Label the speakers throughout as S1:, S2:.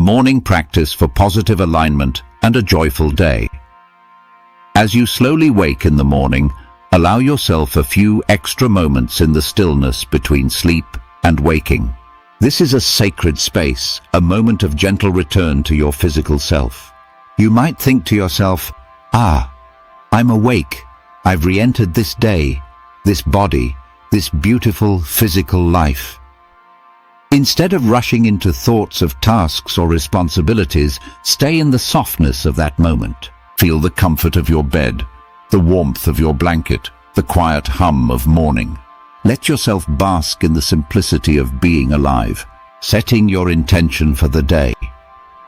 S1: morning practice for positive alignment and a joyful day. As you slowly wake in the morning, allow yourself a few extra moments in the stillness between sleep and waking. This is a sacred space, a moment of gentle return to your physical self. You might think to yourself, I'm awake. I've re-entered this day, this body, this beautiful physical life. Instead of rushing into thoughts of tasks or responsibilities, stay in the softness of that moment. Feel the comfort of your bed, the warmth of your blanket, the quiet hum of morning. Let yourself bask in the simplicity of being alive, setting your intention for the day.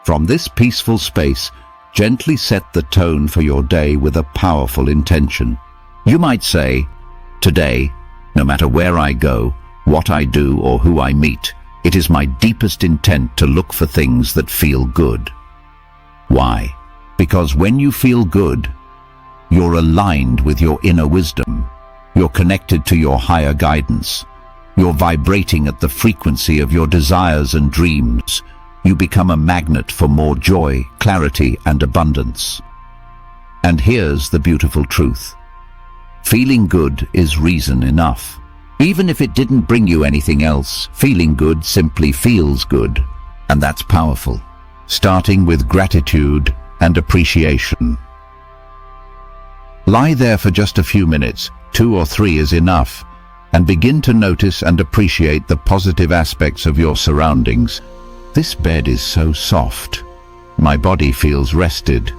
S1: From this peaceful space, gently set the tone for your day with a powerful intention. You might say, today, no matter where I go, what I do or who I meet, it is my deepest intent to look for things that feel good. Why? Because when you feel good, you're aligned with your inner wisdom. You're connected to your higher guidance. You're vibrating at the frequency of your desires and dreams. You become a magnet for more joy, clarity, and abundance. And here's the beautiful truth. Feeling good is reason enough. Even if it didn't bring you anything else, feeling good simply feels good. And that's powerful. Starting with gratitude and appreciation. Lie there for just a few minutes, 2 or 3 is enough, and begin to notice and appreciate the positive aspects of your surroundings. This bed is so soft. My body feels rested.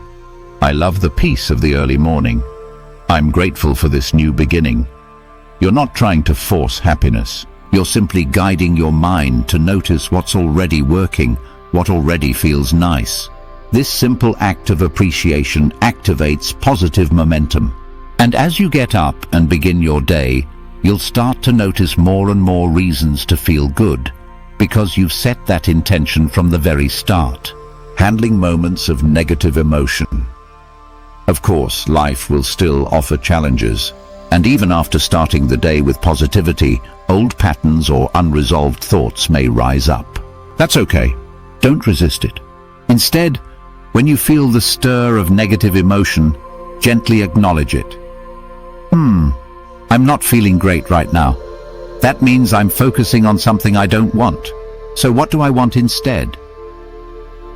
S1: I love the peace of the early morning. I'm grateful for this new beginning. You're not trying to force happiness. You're simply guiding your mind to notice what's already working, what already feels nice. This simple act of appreciation activates positive momentum. And as you get up and begin your day, you'll start to notice more and more reasons to feel good, because you've set that intention from the very start. Handling moments of negative emotion. Of course, life will still offer challenges, and even after starting the day with positivity, old patterns or unresolved thoughts may rise up. That's okay. Don't resist it. Instead, when you feel the stir of negative emotion, gently acknowledge it. I'm not feeling great right now. That means I'm focusing on something I don't want. So what do I want instead?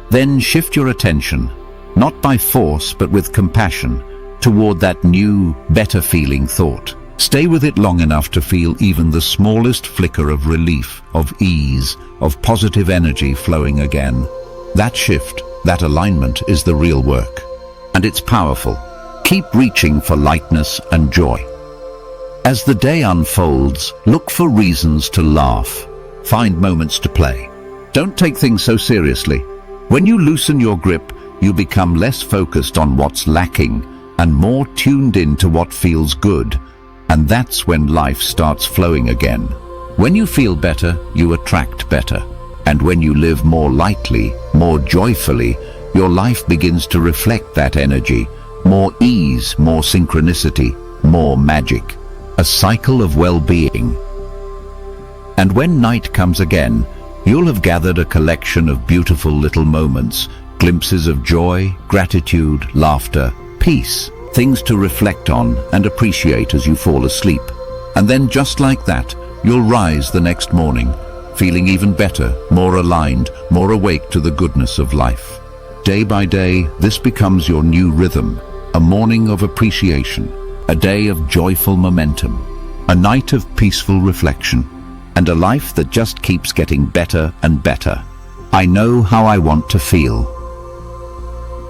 S1: Then shift your attention, not by force but with compassion, toward that new, better feeling thought. Stay with it long enough to feel even the smallest flicker of relief, of ease, of positive energy flowing again. That shift, that alignment is the real work. And it's powerful. Keep reaching for lightness and joy. As the day unfolds, look for reasons to laugh. Find moments to play. Don't take things so seriously. When you loosen your grip, you become less focused on what's lacking and more tuned in to what feels good. And that's when life starts flowing again. When you feel better, you attract better. And when you live more lightly, more joyfully, your life begins to reflect that energy. More ease, more synchronicity, more magic. A cycle of well-being. And when night comes again, you'll have gathered a collection of beautiful little moments, glimpses of joy, gratitude, laughter, peace, things to reflect on and appreciate as you fall asleep. And then just like that, you'll rise the next morning, feeling even better, more aligned, more awake to the goodness of life. Day by day, this becomes your new rhythm, a morning of appreciation, a day of joyful momentum, a night of peaceful reflection, and a life that just keeps getting better and better. I know how I want to feel.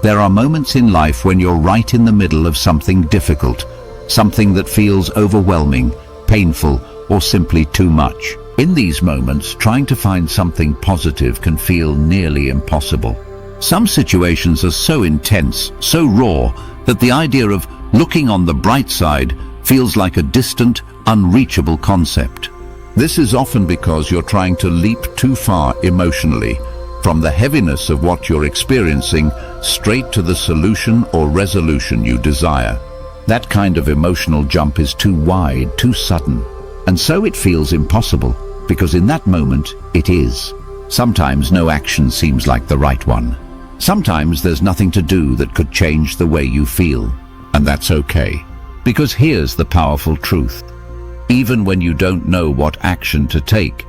S1: There are moments in life when you're right in the middle of something difficult, something that feels overwhelming, painful, or simply too much. In these moments, trying to find something positive can feel nearly impossible. Some situations are so intense, so raw, that the idea of looking on the bright side feels like a distant, unreachable concept. This is often because you're trying to leap too far emotionally, from the heaviness of what you're experiencing straight to the solution or resolution you desire. That kind of emotional jump is too wide, too sudden, and so it feels impossible, because in that moment it is. Sometimes no action seems like the right one. Sometimes there's nothing to do that could change the way you feel. And that's okay. Because here's the powerful truth. Even when you don't know what action to take,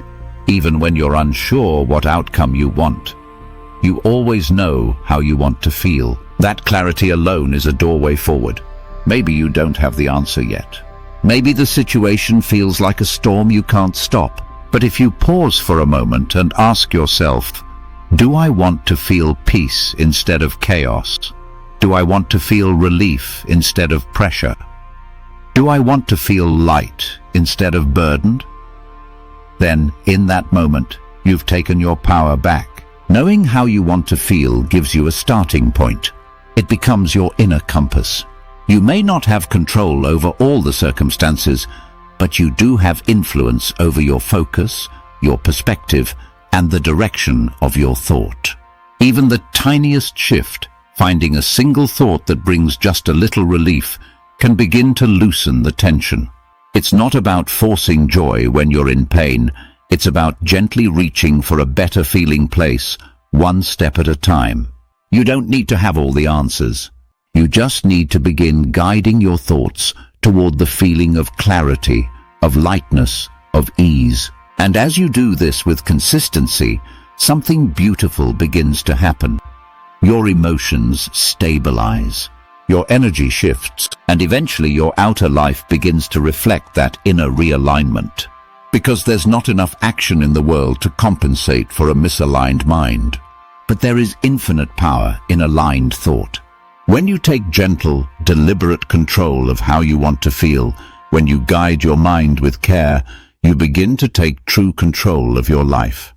S1: even when you're unsure what outcome you want, you always know how you want to feel. That clarity alone is a doorway forward. Maybe you don't have the answer yet. Maybe the situation feels like a storm you can't stop. But if you pause for a moment and ask yourself, do I want to feel peace instead of chaos? Do I want to feel relief instead of pressure? Do I want to feel light instead of burdened? Then, in that moment, you've taken your power back. Knowing how you want to feel gives you a starting point. It becomes your inner compass. You may not have control over all the circumstances, but you do have influence over your focus, your perspective, and the direction of your thought. Even the tiniest shift, finding a single thought that brings just a little relief, can begin to loosen the tension. It's not about forcing joy when you're in pain. It's about gently reaching for a better feeling place, one step at a time. You don't need to have all the answers. You just need to begin guiding your thoughts toward the feeling of clarity, of lightness, of ease. And as you do this with consistency, something beautiful begins to happen. Your emotions stabilize. Your energy shifts, and eventually your outer life begins to reflect that inner realignment. Because there's not enough action in the world to compensate for a misaligned mind. But there is infinite power in aligned thought. When you take gentle, deliberate control of how you want to feel, when you guide your mind with care, you begin to take true control of your life.